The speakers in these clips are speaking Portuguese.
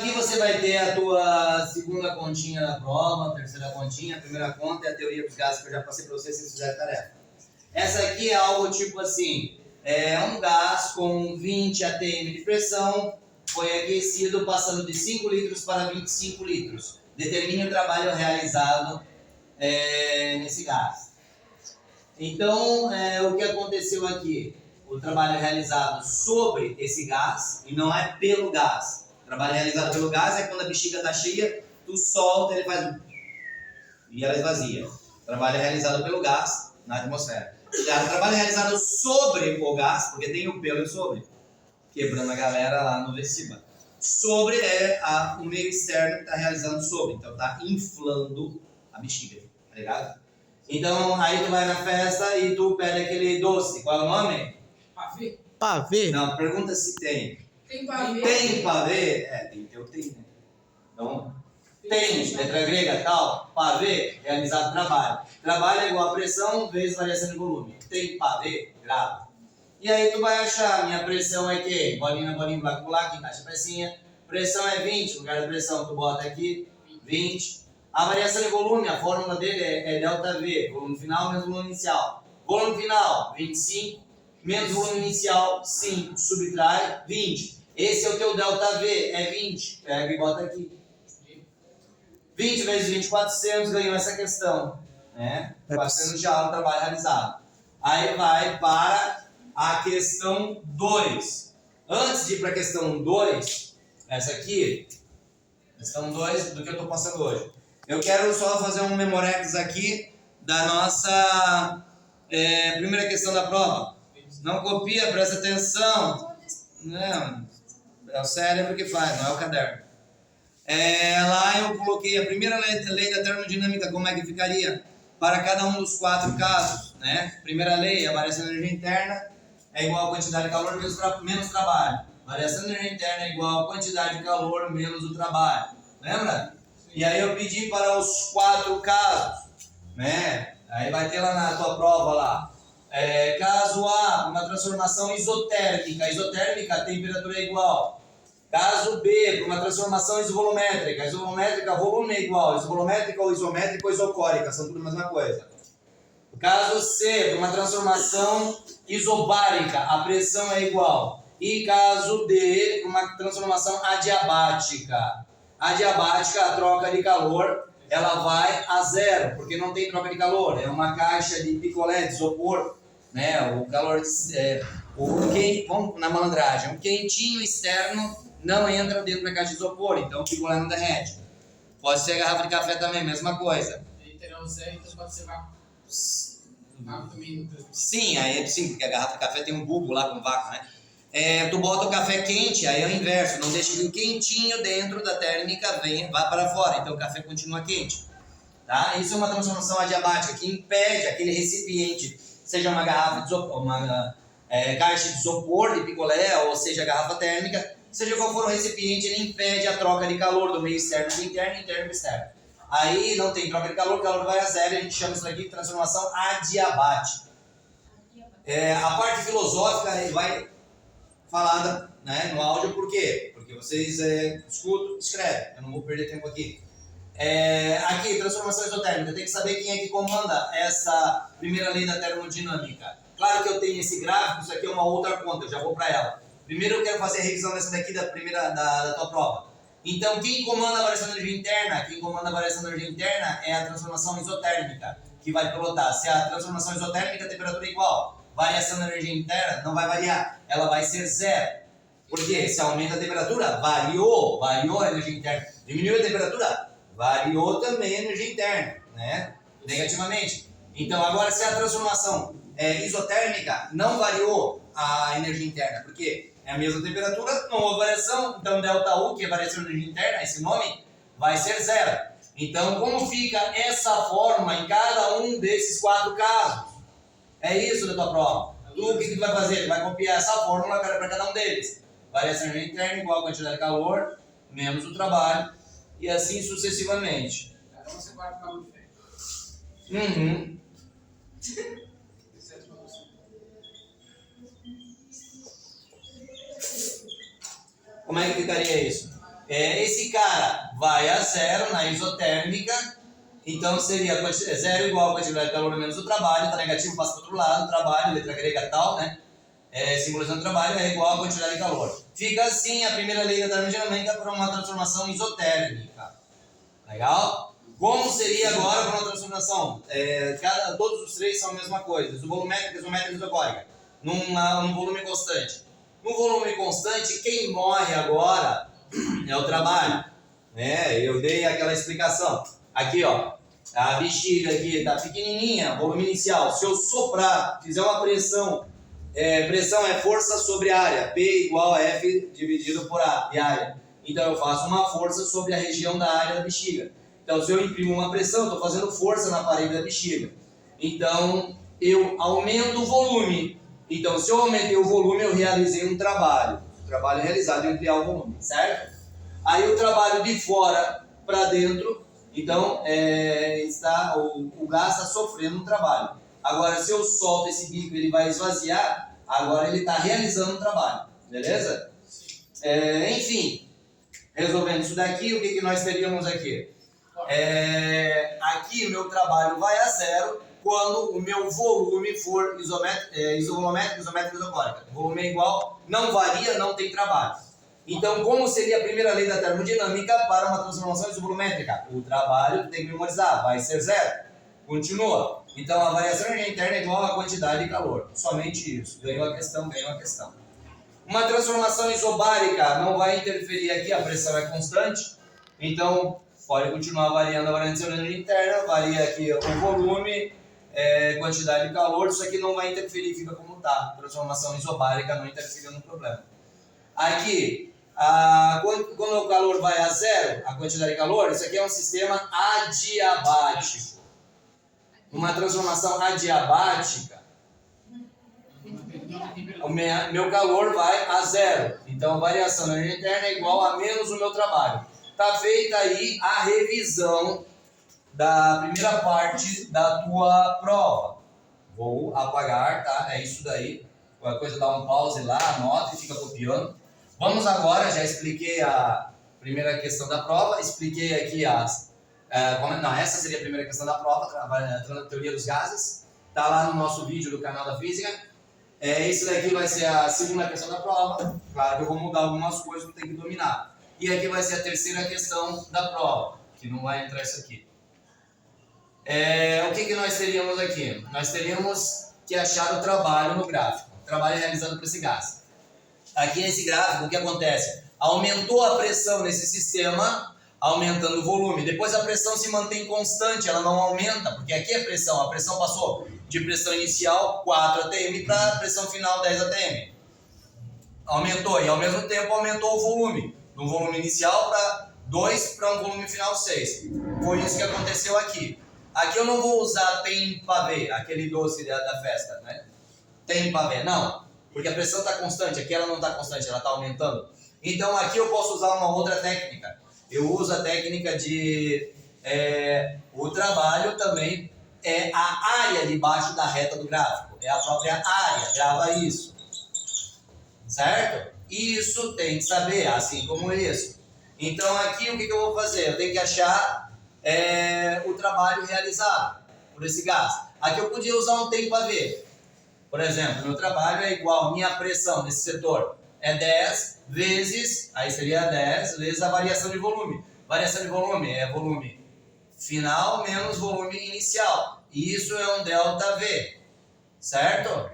aqui você vai ter a tua segunda continha da prova, terceira continha, a primeira conta é a teoria dos gases que eu já passei para vocês se vocês fizerem a tarefa. Essa aqui é algo tipo assim, é um gás com 20 atm de pressão, foi aquecido passando de 5 litros para 25 litros. Determine o trabalho realizado nesse gás. Então, o que aconteceu aqui? O trabalho realizado sobre esse gás, e não é pelo gás. O trabalho realizado pelo gás é quando a bexiga está cheia, tu solta, ele faz... e ela esvazia. O trabalho realizado pelo gás na atmosfera. O trabalho realizado sobre o gás, porque tem o pelo sobre, quebrando a galera lá no Vesiba. Sobre o meio externo que está realizando sobre, então está inflando a bexiga, tá ligado? Então aí tu vai na festa e tu pede aquele doce, qual é o nome? Pavê? Pavê? Não, pergunta se tem. Tem pavê? Tem pavê? Tem que ter o tem, né? Então, tem, letra grega, tal, pavê, realizado trabalho. Trabalho é igual a pressão vezes variação de volume. Tem pavê, grave. E aí tu vai achar, minha pressão é que? Bolinha, vai pular aqui, encaixa a pecinha. Pressão é 20, lugar da pressão tu bota aqui, 20. A variação de volume, a fórmula dele é ΔV, volume final menos volume inicial. Volume final, 25, menos volume inicial, 5, subtrai 20. Esse é o teu ΔV, é 20. Pega e bota aqui. 20 vezes 20, 400, ganhou essa questão. Né? 400 de aula, trabalho realizado. Aí vai para a questão 2. Antes de ir para a questão 2, essa aqui, questão 2 do que eu estou passando hoje. Eu quero só fazer um memorex aqui da nossa primeira questão da prova. Não copia, presta atenção. Não, é o cérebro que faz, não é o caderno. Lá eu coloquei a primeira lei da termodinâmica, como é que ficaria para cada um dos 4 casos, né? Primeira lei, a variação de energia interna é igual a quantidade de calor menos trabalho. Variação de energia interna é igual a quantidade de calor menos o trabalho. Lembra? E aí eu pedi para os 4 casos, né? Aí vai ter lá na tua prova lá. Caso A, uma transformação isotérmica. Isotérmica, a temperatura é igual. Caso B, uma transformação isvolumétrica. Isvolumétrica, volume é igual. Isvolumétrica ou isométrica ou isocórica, são tudo a mesma coisa. Caso C, uma transformação isobárica, a pressão é igual. E caso D, uma transformação adiabática. Adiabática, a troca de calor, ela vai a zero, porque não tem troca de calor. É uma caixa de picolé, de isopor, né? O calor, vamos na malandragem, o quentinho externo não entra dentro da caixa de isopor, então o picolé não derrete. Pode ser garrafa de café também, mesma coisa. Ele terá o zero, então pode ser vácuo. Vácuo também. Sim, sim, porque a garrafa de café tem um bulbo lá com vácuo, né? Tu bota o café quente, aí é o inverso, não deixa ele quentinho dentro da térmica, vai para fora, então o café continua quente. Tá? Isso é uma transformação adiabática que impede aquele recipiente, seja uma garrafa de isopor, uma caixa de isopor, de picolé, ou seja, garrafa térmica, seja qual for o recipiente, ele impede a troca de calor do meio externo para interno e interno para externo. Aí não tem troca de calor, o calor vai a zero, e a gente chama isso daqui de transformação adiabática. A parte filosófica ele vai falada, né, no áudio, por quê? Porque vocês escutam, escrevem, eu não vou perder tempo aqui. Aqui, transformação isotérmica, tem que saber quem é que comanda essa primeira lei da termodinâmica. Claro que eu tenho esse gráfico, isso aqui é uma outra conta, eu já vou para ela. Primeiro eu quero fazer a revisão dessa daqui da tua prova. Então, quem comanda a variação de energia interna? Quem comanda a variação de energia interna é a transformação isotérmica, que vai pilotar. Se a transformação isotérmica, a temperatura é igual. Variação da energia interna não vai variar, ela vai ser zero. Por quê? Se aumenta a temperatura, variou a energia interna. Diminuiu a temperatura, variou também a energia interna, né? Negativamente. Então, agora, se a transformação é isotérmica, não variou a energia interna. Por quê? É a mesma temperatura, não houve variação, então ΔU, que é variação da energia interna, esse nome, vai ser zero. Então, como fica essa forma em cada um desses 4 casos? É isso da tua prova. O que tu vai fazer? Tu vai copiar essa fórmula para cada um deles. Variação de energia interna igual a quantidade de calor, menos o trabalho, e assim sucessivamente. Cada um separa o calor diferente. Uhum. Como é que ficaria isso? Esse cara vai a zero na isotérmica, então seria 0 igual a quantidade de calor menos o trabalho, tá negativo, passa para o outro lado, trabalho, letra grega tal, né? Simulação do trabalho é igual a quantidade de calor. Fica assim a primeira lei da termodinâmica para uma transformação isotérmica. Legal? Como seria agora para uma transformação? Todos os três são a mesma coisa, isovolumétrica, isométrica e isocórica, num volume constante. No volume constante, quem morre agora é o trabalho. Eu dei aquela explicação. Aqui, ó, a bexiga aqui está pequenininha, volume inicial. Se eu soprar, fizer uma pressão, pressão é força sobre área, P igual a F dividido por A, de área. Então eu faço uma força sobre a região da área da bexiga. Então se eu imprimo uma pressão, eu estou fazendo força na parede da bexiga. Então eu aumento o volume. Então se eu aumentei o volume, eu realizei um trabalho. O trabalho realizado em ampliar o volume, certo? Aí o trabalho de fora para dentro, então o gás está sofrendo um trabalho. Agora, se eu solto esse bico, ele vai esvaziar, agora ele está realizando um trabalho, beleza? Enfim, resolvendo isso daqui, o que nós teríamos aqui? Aqui o meu trabalho vai a zero quando o meu volume for isovolumétrico, isométrico, isocórica. O volume é igual, não varia, não tem trabalho. Então, como seria a primeira lei da termodinâmica para uma transformação isovolumétrica? O trabalho tem que memorizar, vai ser zero. Continua. Então, a variação de energia interna é igual à quantidade de calor. Somente isso. Ganhou a questão, ganhou a questão. Uma transformação isobárica não vai interferir aqui, a pressão é constante. Então, pode continuar variando a variação de energia interna, varia aqui o volume, quantidade de calor. Isso aqui não vai interferir, fica como está. Transformação isobárica não interfere no problema. Aqui, quando o calor vai a zero, a quantidade de calor, isso aqui é um sistema adiabático. Uma transformação adiabática, o meu calor vai a zero. Então a variação da energia interna é igual a menos o meu trabalho. Está feita aí a revisão da primeira parte da tua prova. Vou apagar, tá? É isso daí. Qualquer coisa dá um pause lá, anota e fica copiando. Vamos agora, já expliquei a primeira questão da prova, expliquei aqui essa seria a primeira questão da prova, a teoria dos gases. Está lá no nosso vídeo do canal da Física. Isso daqui vai ser a segunda questão da prova. Claro que eu vou mudar algumas coisas que eu tenho que dominar. E aqui vai ser a terceira questão da prova, que não vai entrar isso aqui. O que nós teríamos aqui? Nós teríamos que achar o trabalho no gráfico. O trabalho realizado por esse gás. Aqui nesse gráfico, o que acontece? Aumentou a pressão nesse sistema, aumentando o volume. Depois a pressão se mantém constante, ela não aumenta, porque aqui a pressão passou de pressão inicial 4 atm para pressão final 10 atm. Aumentou e ao mesmo tempo aumentou o volume, do volume inicial para 2 para um volume final 6. Foi isso que aconteceu aqui. Aqui eu não vou usar tem pavê, aquele doce da festa, né? Tem pavê, não, porque a pressão está constante, aqui ela não está constante, ela está aumentando. Então aqui eu posso usar uma outra técnica. Eu uso a técnica de... o trabalho também é a área debaixo da reta do gráfico. É a própria área, grava isso. Certo? Isso tem que saber, assim como isso. Então aqui o que eu vou fazer? Eu tenho que achar o trabalho realizado por esse gás. Aqui eu podia usar um tempo a ver. Por exemplo, meu trabalho é igual, minha pressão nesse setor é 10 vezes, aí seria 10 vezes a variação de volume. Variação de volume é volume final menos volume inicial. E isso é um ΔV, certo?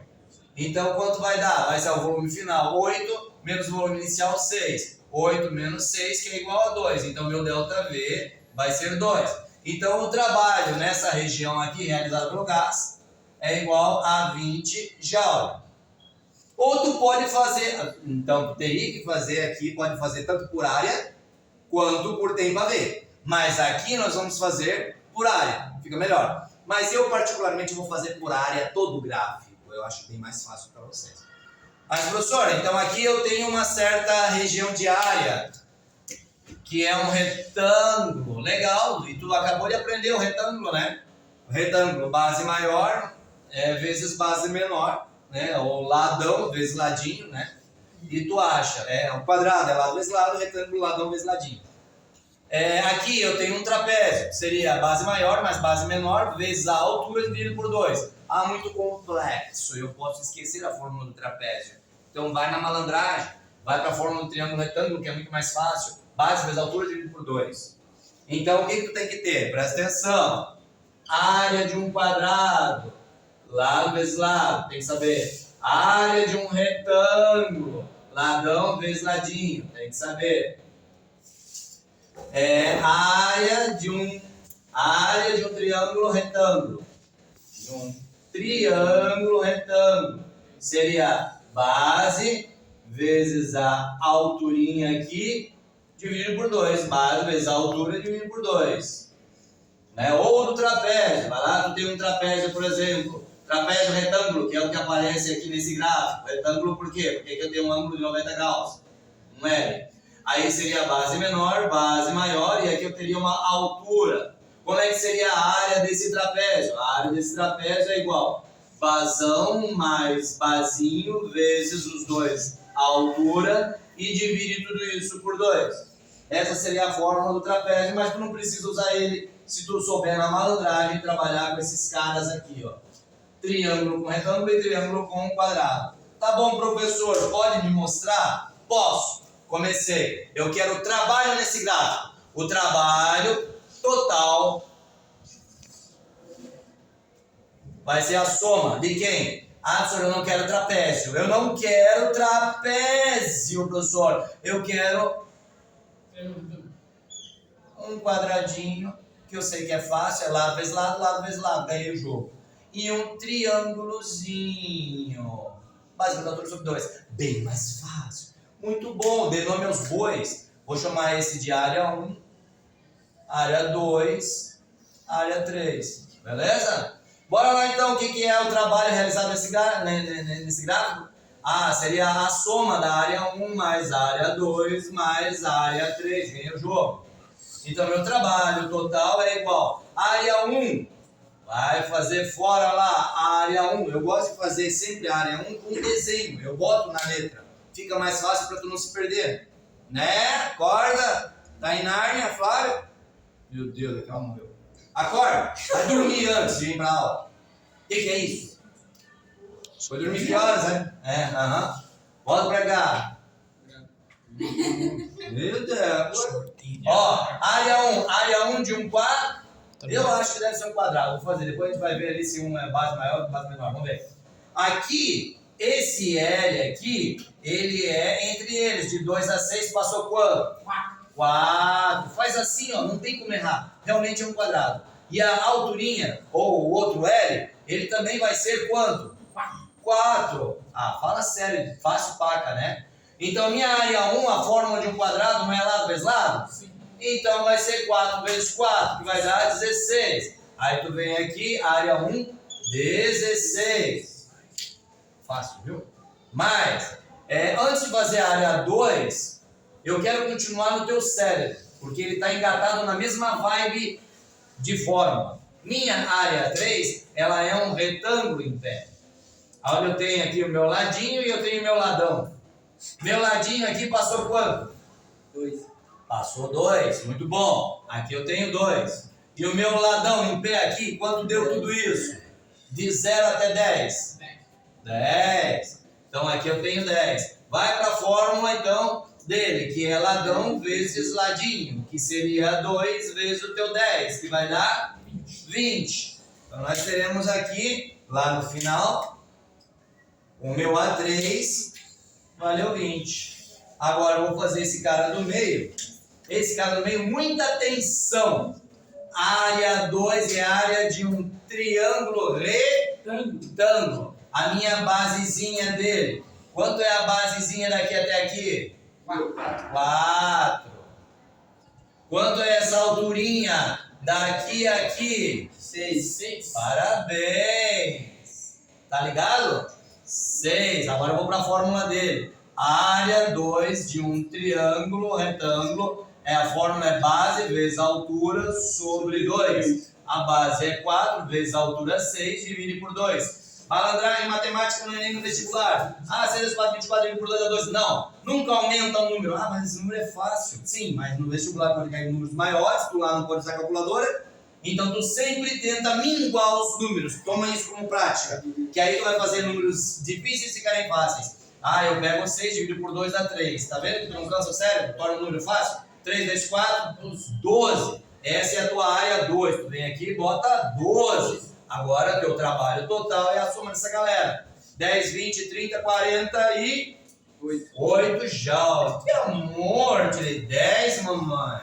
Então quanto vai dar? Vai ser o volume final 8 menos o volume inicial 6. 8 menos 6 que é igual a 2. Então meu ΔV vai ser 2. Então o trabalho nessa região aqui realizado pelo gás é igual a 20 Joule. Ou tu pode fazer, então teria que fazer aqui, pode fazer tanto por área quanto por tempo a ver. Mas aqui nós vamos fazer por área, fica melhor. Mas eu particularmente vou fazer por área todo o gráfico, eu acho bem mais fácil para vocês. Mas professor, então aqui eu tenho uma certa região de área, que é um retângulo, legal, e tu acabou de aprender o retângulo, né? O retângulo, base maior vezes base menor, né? Ou ladão vezes ladinho, né? e tu acha. É um quadrado, é lado vezes lado, retângulo, ladão vezes ladinho. Aqui eu tenho um trapézio, seria a base maior mais base menor vezes a altura dividido por 2. Muito complexo, eu posso esquecer a fórmula do trapézio. Então vai na malandragem, vai para a fórmula do triângulo retângulo, que é muito mais fácil. Base vezes altura dividido por 2. Então o que tu tem que ter? Presta atenção. Área de um quadrado, lado vezes lado, tem que saber. Área de um retângulo, ladão vezes ladinho, tem que saber. Área de um triângulo retângulo. De um triângulo retângulo. Seria base vezes a alturinha aqui, dividido por 2. Base vezes a altura, dividido por 2. Ou do trapézio. Vai lá, tu tem um trapézio, por exemplo. Trapézio retângulo, que é o que aparece aqui nesse gráfico. Retângulo por quê? Porque aqui eu tenho um ângulo de 90 graus. Um L. Aí seria base menor, base maior, e aqui eu teria uma altura. Como é que seria a área desse trapézio? A área desse trapézio é igual basão mais basinho vezes os dois, a altura, e divide tudo isso por 2. Essa seria a fórmula do trapézio, mas tu não precisa usar ele se tu souber na malandragem trabalhar com esses caras aqui, ó. Triângulo com retângulo e triângulo com quadrado. Tá bom, professor, pode me mostrar? Posso. Comecei. Eu quero o trabalho nesse gráfico. O trabalho total vai ser a soma de quem? Professor, eu não quero trapézio. Eu não quero trapézio, professor. Eu quero um quadradinho, que eu sei que é fácil, é lado vezes lado, lado vezes lado. Ganhei o jogo. E um triângulozinho. Base vezes altura sobre 2. Bem mais fácil. Muito bom, dê nome aos bois. Vou chamar esse de área 1, área 2, área 3. Beleza? Bora lá então, o que é o trabalho realizado nesse gráfico? Seria a soma da área 1 mais área 2 mais área 3. Ganhei o jogo. Então, meu trabalho total é igual. Área 1 vai fazer fora lá a área 1. Eu gosto de fazer sempre a área 1 com desenho. Eu boto na letra. Fica mais fácil para tu não se perder. Né? Acorda. Tá em Nárnia, Flávio? Meu Deus, calma, morreu. Acorda. Vai dormir antes de vir pra aula. O que é isso? Foi dormir que horas, né? Volta pra cá. Meu Deus. Área 1 de um quadrado. Eu acho que deve ser um quadrado. Vou fazer. Depois a gente vai ver ali se um é base maior ou base menor. Vamos ver. Aqui, esse L aqui, ele é entre eles. De 2 a 6 passou quanto? 4. Faz assim, ó. Não tem como errar. Realmente é um quadrado. E a alturinha, ou o outro L, ele também vai ser quanto? 4. Fala sério. Fácil paca, né? Então, a minha área 1, a fórmula de um quadrado não é lado vezes lado? Sim. Então, vai ser 4 vezes 4, que vai dar 16. Aí, tu vem aqui, área 1, 16. Fácil, viu? Mas, antes de fazer a área 2, eu quero continuar no teu cérebro, porque ele está engatado na mesma vibe de fórmula. Minha área 3, ela é um retângulo em pé. Onde eu tenho aqui o meu ladinho e eu tenho o meu ladão. Meu ladinho aqui passou quanto? 2. Passou 2, muito bom. Aqui eu tenho 2. E o meu ladão em pé aqui, quanto deu tudo isso? De 0 até 10? 10. Então aqui eu tenho 10. Vai para a fórmula então dele, que é ladão vezes ladinho, que seria 2 vezes o teu 10, que vai dar 20. Então nós teremos aqui, lá no final, o meu A3 valeu 20. Agora eu vou fazer esse cara do meio. Esse cara do meio, muita atenção. Área 2 é a área de um triângulo retângulo. A minha basezinha dele. Quanto é a basezinha daqui até aqui? 4. Quanto é essa alturinha daqui a aqui? 6. Parabéns. Tá ligado? 6. Agora eu vou para a fórmula dele. Área 2 de um triângulo retângulo. A fórmula é base vezes a altura sobre 2. A base é 4 vezes a altura 6, divide por 2. Malandragem matemática no Enem no vestibular. Ah, 6 vezes 4, 24 dividido por 2 dá 12. Não, nunca aumenta o número. Ah, mas esse número é fácil. Sim, mas no vestibular pode cair números maiores, tu lá não pode usar calculadora. Então tu sempre tenta minguar os números. Toma isso como prática. Que aí tu vai fazer números difíceis ficarem fáceis. Ah, eu pego 6 dividido por 2 dá 3. Tá vendo que tu não cansa o cérebro? Torna o número fácil. 3 vezes 4, 12. Essa é a tua área 2. Tu vem aqui e bota 12. Agora teu trabalho total é a soma dessa galera. 10, 20, 30, 40 e 8 joules. Que amor, tirei 10, mamãe.